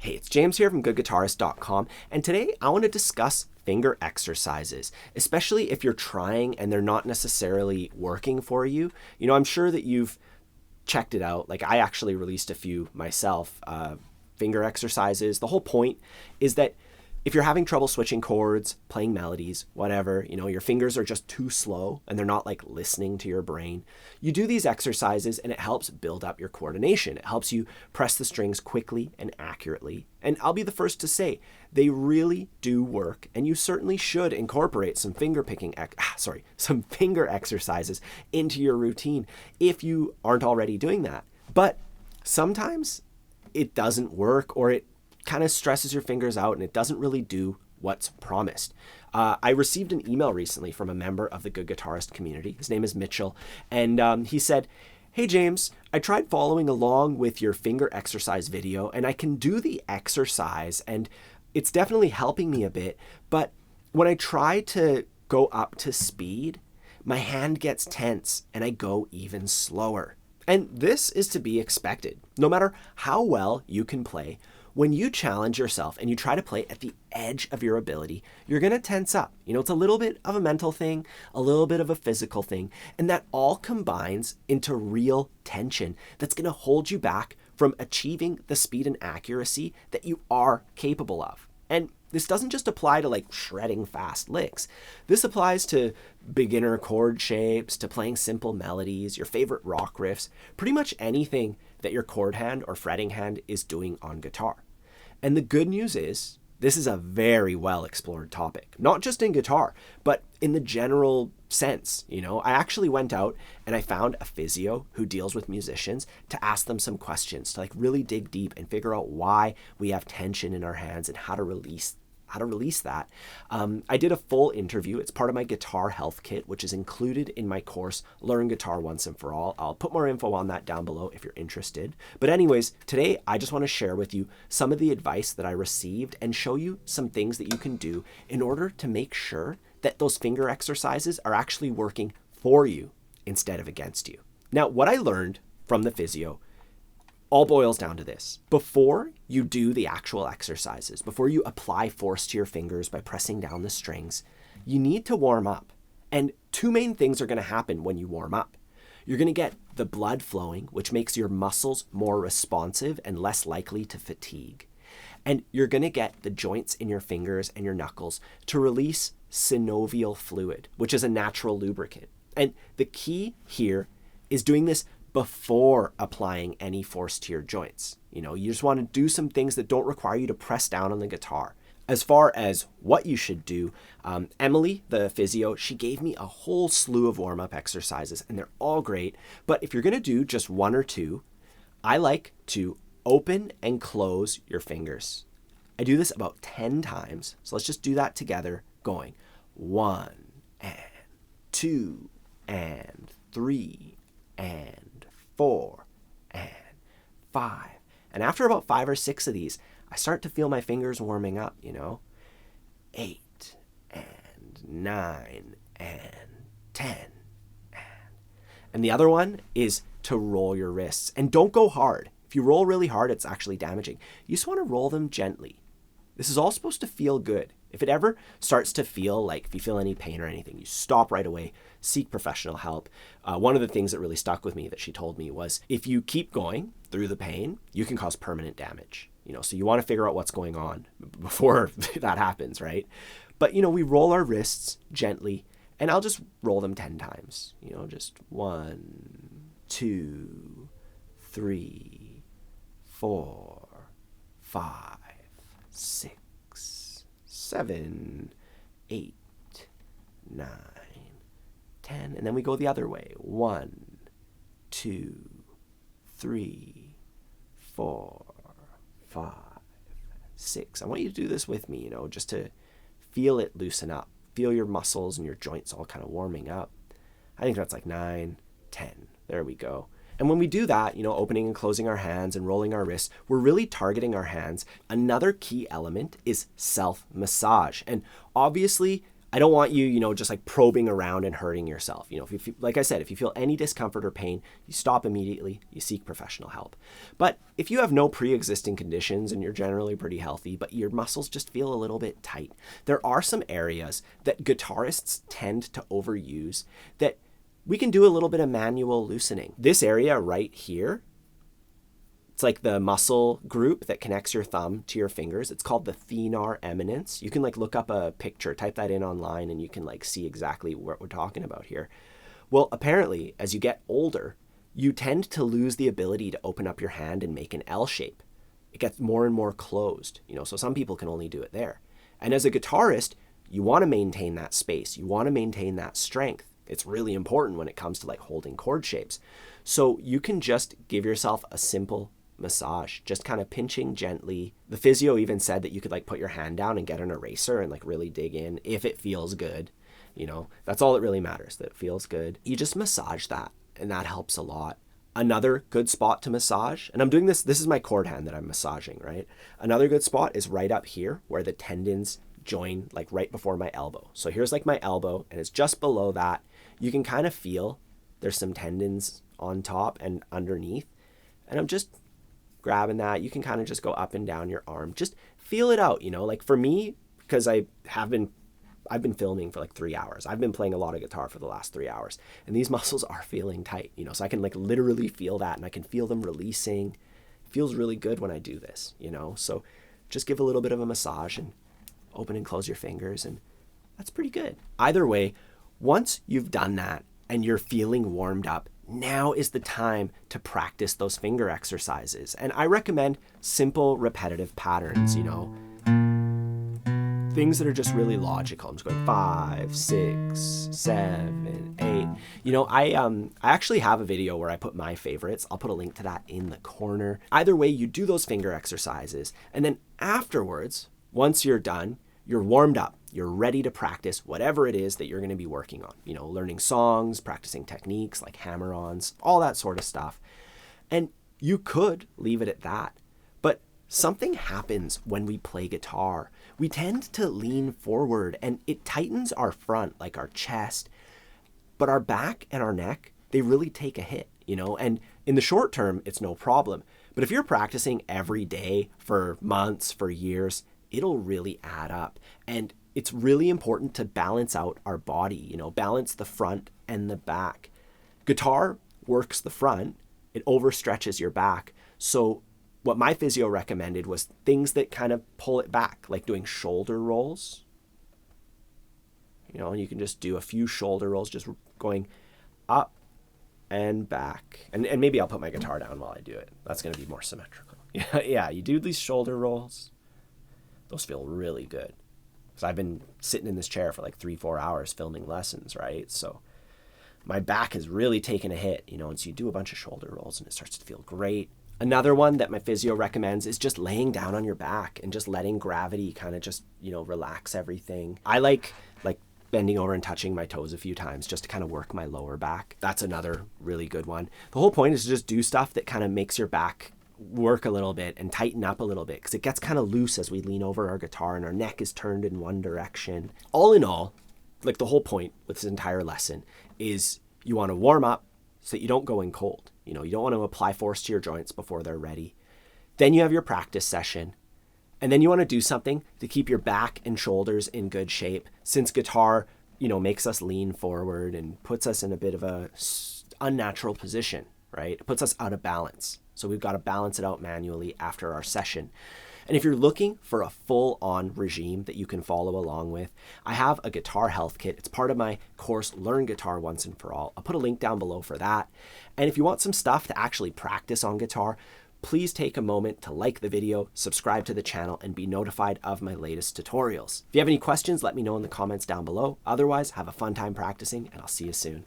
Hey, it's James here from GoodGuitarist.com, and today I want to discuss finger exercises, especially if you're trying and they're not necessarily working for you. You know, I'm sure that you've checked it out. Like, I actually released a few myself, finger exercises. The whole point is that if you're having trouble switching chords, playing melodies, whatever, you know, your fingers are just too slow and they're not like listening to your brain, you do these exercises and it helps build up your coordination. It helps you press the strings quickly and accurately. And I'll be the first to say, they really do work, and you certainly should incorporate some finger exercises into your routine if you aren't already doing that. But sometimes it doesn't work, or it kind of stresses your fingers out and it doesn't really do what's promised. I received an email recently from a member of the Good Guitarist community. His name is Mitchell, and he said, "Hey James, I tried following along with your finger exercise video and I can do the exercise and it's definitely helping me a bit, but when I try to go up to speed, my hand gets tense and I go even slower." And this is to be expected. No matter how well you can play, when you challenge yourself and you try to play at the edge of your ability, you're going to tense up. You know, it's a little bit of a mental thing, a little bit of a physical thing, and that all combines into real tension that's going to hold you back from achieving the speed and accuracy that you are capable of. And this doesn't just apply to like shredding fast licks. This applies to beginner chord shapes, to playing simple melodies, your favorite rock riffs, pretty much anything that your chord hand or fretting hand is doing on guitar. And the good news is, this is a very well explored topic, not just in guitar, but in the general sense. You know, I actually went out and I found a physio who deals with musicians to ask them some questions, to like really dig deep and figure out why we have tension in our hands and how to release that. I did a full interview. It's part of my guitar health kit, which is included in my course, Learn Guitar Once and For All. I'll put more info on that down below if you're interested. But anyways, today I just want to share with you some of the advice that I received and show you some things that you can do in order to make sure that those finger exercises are actually working for you instead of against you. Now, what I learned from the physio all boils down to this. Before you do the actual exercises, before you apply force to your fingers by pressing down the strings, you need to warm up. And two main things are going to happen when you warm up. You're going to get the blood flowing, which makes your muscles more responsive and less likely to fatigue. And you're going to get the joints in your fingers and your knuckles to release synovial fluid, which is a natural lubricant. And the key here is doing this before applying any force to your joints. You know, you just want to do some things that don't require you to press down on the guitar. As far as what you should do, Emily, the physio, she gave me a whole slew of warm-up exercises, and they're all great. But if you're going to do just one or two, I like to open and close your fingers. I do this about 10 times. So let's just do that together, going 1 and 2 and 3 and 4 and 5. And after about 5 or 6 of these, I start to feel my fingers warming up, you know. 8 and 9 and 10. And the other one is to roll your wrists. And don't go hard. If you roll really hard, it's actually damaging. You just want to roll them gently. This is all supposed to feel good. If it ever starts to feel like, if you feel any pain or anything, you stop right away, seek professional help. One of the things that really stuck with me that she told me was, if you keep going through the pain, you can cause permanent damage. You know, so you want to figure out what's going on before that happens, right? But, you know, we roll our wrists gently, and I'll just roll them 10 times. You know, just 1, 2, 3, 4, 5, 6, 7, 8, 9, 10. And then we go the other way. 1, 2, 3, 4, 5, 6. I want you to do this with me, you know, just to feel it loosen up. Feel your muscles and your joints all kind of warming up. I think that's like 9, 10. There we go. And when we do that, you know, opening and closing our hands and rolling our wrists, we're really targeting our hands. Another key element is self-massage. And obviously, I don't want you, just like probing around and hurting yourself. If you feel, like I said, if you feel any discomfort or pain, you stop immediately, you seek professional help. But if you have no pre-existing conditions and you're generally pretty healthy, but your muscles just feel a little bit tight, there are some areas that guitarists tend to overuse that we can do a little bit of manual loosening. This area right here, it's like the muscle group that connects your thumb to your fingers. It's called the thenar eminence. You can like look up a picture, type that in online, and you can like see exactly what we're talking about here. Well, apparently, as you get older, you tend to lose the ability to open up your hand and make an L shape. It gets more and more closed, so some people can only do it there. And as a guitarist, you want to maintain that space. You want to maintain that strength. It's really important when it comes to like holding chord shapes. So you can just give yourself a simple massage, just kind of pinching gently. The physio even said that you could like put your hand down and get an eraser and like really dig in if it feels good. That's all that really matters, that it feels good. You just massage that, and that helps a lot. Another good spot to massage, and I'm doing this is my chord hand that I'm massaging, right? Another good spot is right up here where the tendons join, like right before my elbow. So here's like my elbow, and it's just below that. You can kind of feel there's some tendons on top and underneath, and I'm just grabbing that. You can kind of just go up and down your arm. Just feel it out, like for me, because I've been filming for like 3 hours. I've been playing a lot of guitar for the last 3 hours, and these muscles are feeling tight, so I can like literally feel that, and I can feel them releasing. It feels really good when I do this, so just give a little bit of a massage and open and close your fingers, and that's pretty good. Either way, once you've done that and you're feeling warmed up, now is the time to practice those finger exercises. And I recommend simple, repetitive patterns, things that are just really logical. I'm just going 5, 6, 7, 8. I actually have a video where I put my favorites. I'll put a link to that in the corner. Either way, you do those finger exercises, and then afterwards, once you're done, you're warmed up. You're ready to practice whatever it is that you're going to be working on. Learning songs, practicing techniques like hammer-ons, all that sort of stuff. And you could leave it at that. But something happens when we play guitar. We tend to lean forward, and it tightens our front, like our chest. But our back and our neck, they really take a hit, And in the short term, it's no problem. But if you're practicing every day for months, for years, it'll really add up. And it's really important to balance out our body, balance the front and the back. Guitar works the front, it overstretches your back. So what my physio recommended was things that kind of pull it back, like doing shoulder rolls. And you can just do a few shoulder rolls, just going up and back. And maybe I'll put my guitar down while I do it. That's going to be more symmetrical. Yeah, you do these shoulder rolls. Those feel really good. Because I've been sitting in this chair for like 3-4 hours filming lessons, right? So my back has really taken a hit, and so you do a bunch of shoulder rolls and it starts to feel great. Another one that my physio recommends is just laying down on your back and just letting gravity kind of just, relax everything. I like bending over and touching my toes a few times just to kind of work my lower back. That's another really good one. The whole point is to just do stuff that kind of makes your back work a little bit and tighten up a little bit, because it gets kind of loose as we lean over our guitar and our neck is turned in one direction. All in all, like the whole point with this entire lesson is you want to warm up so that you don't go in cold. You don't want to apply force to your joints before they're ready. Then you have your practice session, and then you want to do something to keep your back and shoulders in good shape, since guitar, makes us lean forward and puts us in a bit of a unnatural position, right? It puts us out of balance. So we've got to balance it out manually after our session. And if you're looking for a full-on regime that you can follow along with, I have a guitar health kit. It's part of my course, Learn Guitar Once and For All. I'll put a link down below for that. And if you want some stuff to actually practice on guitar, please take a moment to like the video, subscribe to the channel, and be notified of my latest tutorials. If you have any questions, let me know in the comments down below. Otherwise, have a fun time practicing, and I'll see you soon.